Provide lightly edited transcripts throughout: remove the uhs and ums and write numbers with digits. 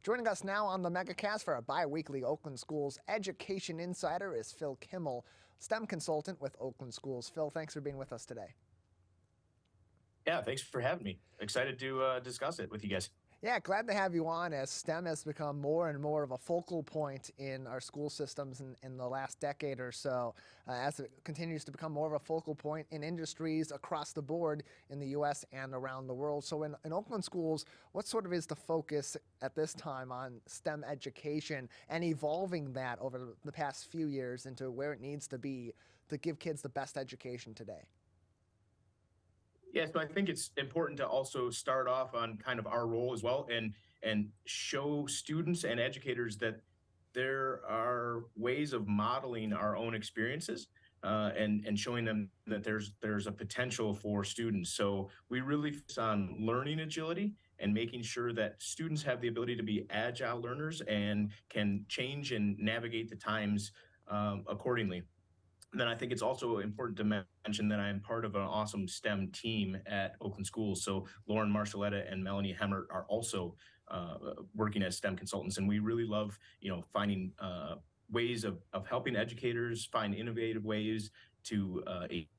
Joining us now on the Megacast for our bi-weekly Oakland Schools Education Insider is Phil Kimmel, STEM Consultant with Oakland Schools. Phil, thanks for being with us today. Yeah, thanks for having me. Excited to discuss it with you guys. Yeah, glad to have you on as STEM has become more and more of a focal point in our school systems in the last decade or so, as it continues to become more of a focal point in industries across the board in the U.S. and around the world. So in Oakland Schools, what sort of is the focus at this time on STEM education and evolving that over the past few years into where it needs to be to give kids the best education today? Yeah, so I think it's important to also start off on kind of our role as well and show students and educators that there are ways of modeling our own experiences and showing them that there's a potential for students. So we really focus on learning agility and making sure that students have the ability to be agile learners and can change and navigate the times accordingly. Then I think it's also important to mention that I am part of an awesome STEM team at Oakland Schools. So Lauren Marshalletta and Melanie Hemmert are also working as STEM consultants, and we really love, finding ways of helping educators find innovative ways to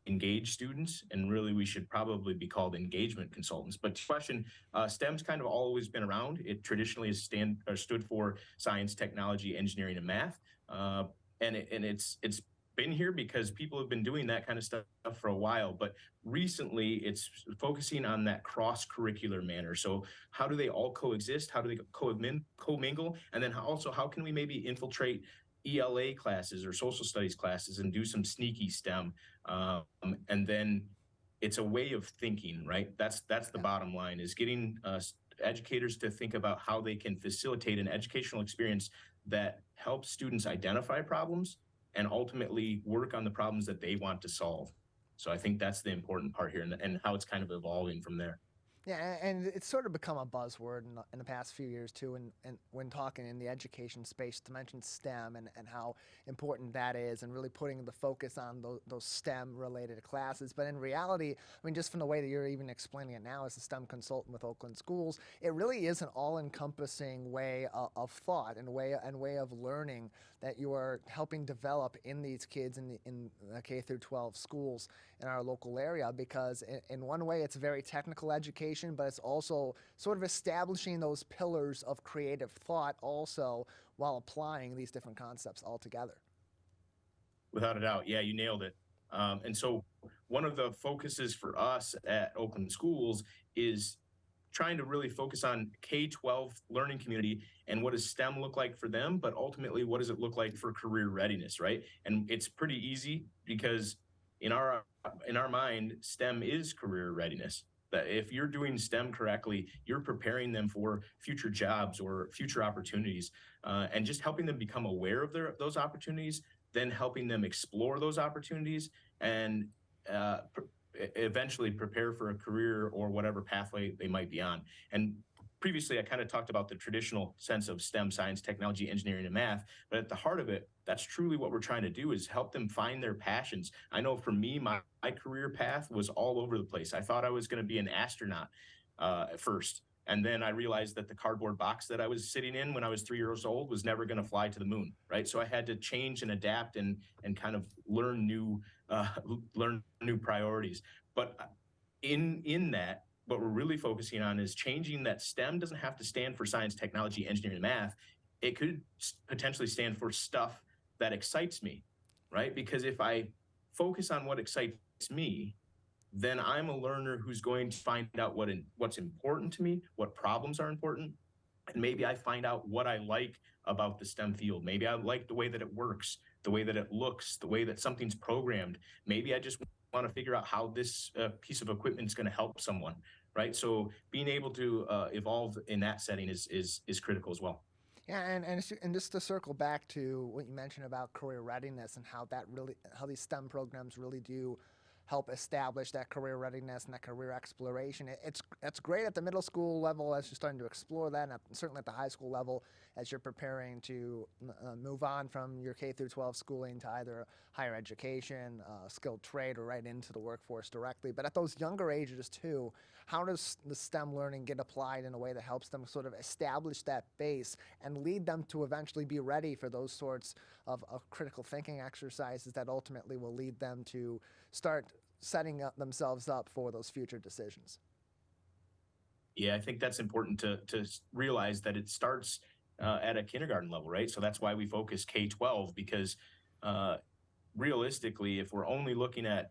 engage students. And really, we should probably be called engagement consultants. But to question, STEM's kind of always been around. It traditionally has stood for science, technology, engineering, and math, and it's been here because people have been doing that kind of stuff for a while, but recently it's focusing on that cross-curricular manner. So how do they all coexist? How do they commingle? And then how can we maybe infiltrate ELA classes or social studies classes and do some sneaky STEM? And then it's a way of thinking, right? That's the bottom line, is getting educators to think about how they can facilitate an educational experience that helps students identify problems and ultimately work on the problems that they want to solve. So I think that's the important part here, and how it's kind of evolving from there. Yeah, and it's sort of become a buzzword in the past few years too, and when talking in the education space, to mention STEM and how important that is, and really putting the focus on those STEM-related classes. But in reality, I mean, just from the way that you're even explaining it now as a STEM consultant with Oakland Schools, it really is an all-encompassing way of thought and way of learning that you are helping develop in these kids in the K through 12 schools in our local area. Because in one way, it's very technical education, but it's also sort of establishing those pillars of creative thought also while applying these different concepts all together. Without a doubt. Yeah, you nailed it. And so one of the focuses for us at Oakland Schools is trying to really focus on K-12 learning community and what does STEM look like for them, but ultimately what does it look like for career readiness, right? And it's pretty easy because in our mind, STEM is career readiness. That if you're doing STEM correctly, you're preparing them for future jobs or future opportunities, and just helping them become aware of those opportunities, then helping them explore those opportunities and eventually prepare for a career or whatever pathway they might be on. And previously, I kind of talked about the traditional sense of STEM, science, technology, engineering, and math, but at the heart of it, that's truly what we're trying to do, is help them find their passions. I know for me, my career path was all over the place. I thought I was going to be an astronaut at first. And then I realized that the cardboard box that I was sitting in when I was 3 years old was never going to fly to the moon, right? So I had to change and adapt and kind of learn new priorities. But in that, what we're really focusing on is changing that STEM doesn't have to stand for science, technology, engineering, and math. It could potentially stand for stuff that excites me, right? Because if I focus on what excites me, then I'm a learner who's going to find out what's important to me, what problems are important, and maybe I find out what I like about the STEM field. Maybe I like the way that it works, the way that it looks, the way that something's programmed. Maybe I just want to figure out how this piece of equipment is going to help someone, right? So being able to evolve in that setting is critical as well. Yeah, and just to circle back to what you mentioned about career readiness and how these STEM programs really do help establish that career readiness and that career exploration. It's great at the middle school level as you're starting to explore that, and certainly at the high school level as you're preparing to move on from your K through 12 schooling to either higher education, skilled trade, or right into the workforce directly. But at those younger ages too, how does the STEM learning get applied in a way that helps them sort of establish that base and lead them to eventually be ready for those sorts of critical thinking exercises that ultimately will lead them to start setting up themselves up for those future decisions? Yeah, I think that's important to realize that it starts at a kindergarten level, right? So that's why we focus K-12, because realistically, if we're only looking at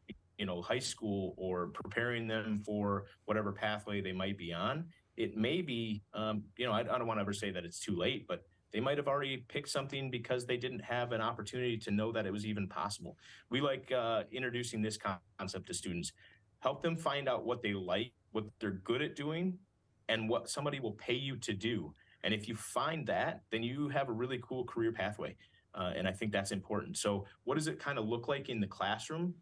high school or preparing them for whatever pathway they might be on, it may be I don't want to ever say that it's too late, but they might have already picked something because they didn't have an opportunity to know that it was even possible. We like introducing this concept to students, help them find out what they like, what they're good at doing, and what somebody will pay you to do. And if you find that, then you have a really cool career pathway. And I think that's important. So what does it kind of look like in the classroom?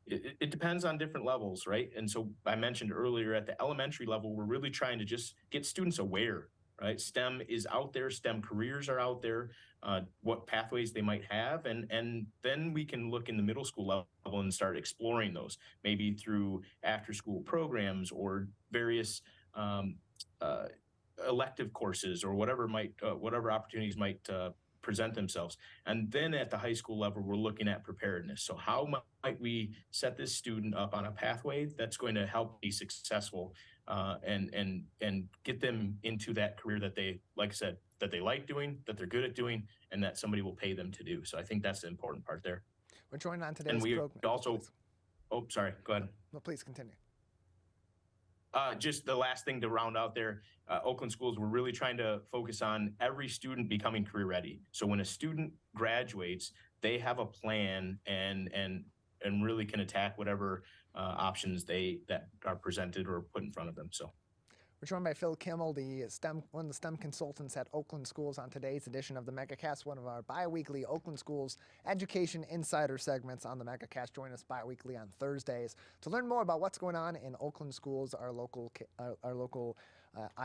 It depends on different levels, right? And so I mentioned earlier at the elementary level, we're really trying to just get students aware, right? STEM is out there, STEM careers are out there, what pathways they might have. And then we can look in the middle school level and start exploring those, maybe through after school programs or various elective courses or whatever opportunities might present themselves. And then at the high school level, we're looking at preparedness. So how might we set this student up on a pathway that's going to help be successful and get them into that career that they, like I said, that they like doing, that they're good at doing, and that somebody will pay them to do. So I think that's the important part there. We're joined on today's and we program. also, Please. oh, sorry, go ahead. No, please continue. Just the last thing to round out there, Oakland Schools, we're really trying to focus on every student becoming career ready. So when a student graduates, they have a plan and really can attack whatever options that are presented or put in front of them. So. We're joined by Phil Kimmel, one of the STEM consultants at Oakland Schools, on today's edition of the Megacast, one of our bi-weekly Oakland Schools Education Insider segments on the Megacast. Join us bi-weekly on Thursdays to learn more about what's going on in Oakland Schools, our local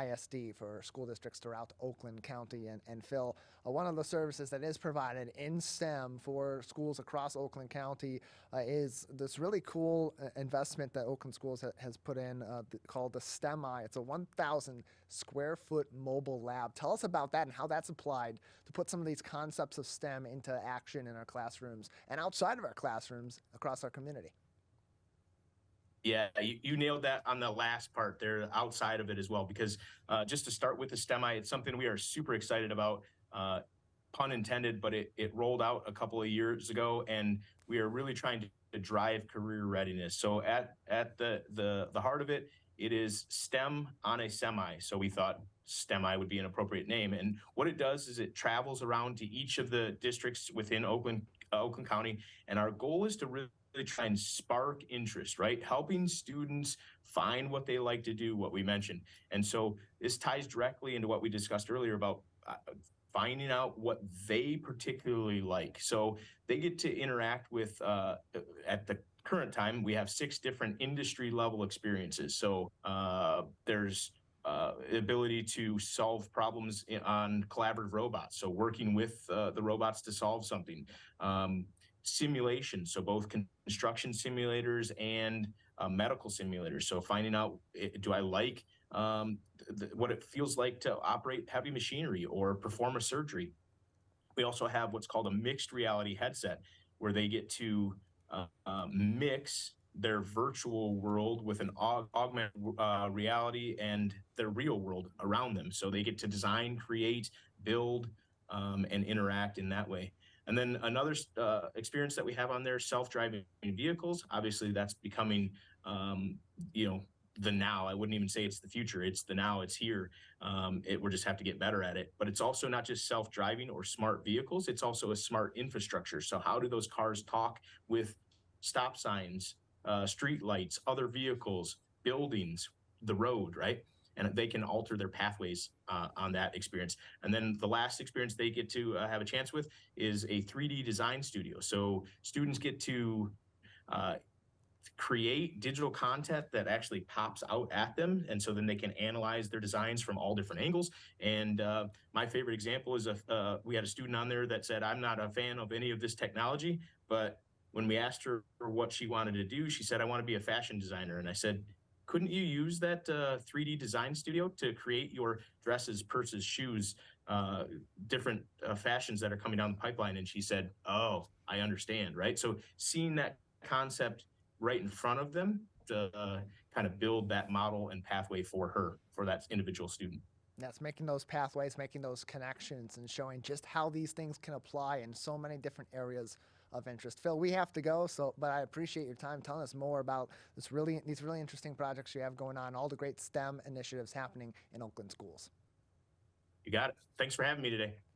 ISD for school districts throughout Oakland County. And Phil, one of the services that is provided in STEM for schools across Oakland County is this really cool investment that Oakland Schools has put in called the STEMI. It's a 1,000 square foot mobile lab. Tell us about that and how that's applied to put some of these concepts of STEM into action in our classrooms and outside of our classrooms across our community. Yeah, you nailed that on the last part there, outside of it as well, because just to start with the STEMI, it's something we are super excited about, pun intended, but it rolled out a couple of years ago, and we are really trying to drive career readiness. So at the heart of it, it is STEM on a semi. So we thought STEMI would be an appropriate name. And what it does is it travels around to each of the districts within Oakland County, and our goal is to really try and spark interest, right? Helping students find what they like to do, what we mentioned. And so this ties directly into what we discussed earlier about finding out what they particularly like. So they get to interact with, at the current time, we have 6 different industry level experiences. So there's the ability to solve problems on collaborative robots. So working with the robots to solve something. Simulation, so both construction simulators and medical simulators. So finding out, do I like what it feels like to operate heavy machinery or perform a surgery? We also have what's called a mixed reality headset, where they get to mix their virtual world with an augmented reality and their real world around them. So they get to design, create, build, and interact in that way. And then another experience that we have on there, self-driving vehicles. Obviously, that's becoming, the now. I wouldn't even say it's the future. It's the now. It's here. We'll just have to get better at it. But it's also not just self-driving or smart vehicles. It's also a smart infrastructure. So how do those cars talk with stop signs, street lights, other vehicles, buildings, the road, right? And they can alter their pathways on that experience. And then the last experience they get to have a chance with is a 3D design studio. So students get to create digital content that actually pops out at them, and so then they can analyze their designs from all different angles. And my favorite example is we had a student on there that said, I'm not a fan of any of this technology, but when we asked her what she wanted to do, she said, I want to be a fashion designer. And I said, couldn't you use that 3D design studio to create your dresses, purses, shoes, different fashions that are coming down the pipeline? And she said, oh, I understand, right? So seeing that concept right in front of them to kind of build that model and pathway for her, for that individual student. That's making those pathways, making those connections, and showing just how these things can apply in so many different areas of interest. Phil, we have to go, but I appreciate your time telling us more about these really interesting projects you have going on, all the great STEM initiatives happening in Oakland schools. You got it. Thanks for having me today.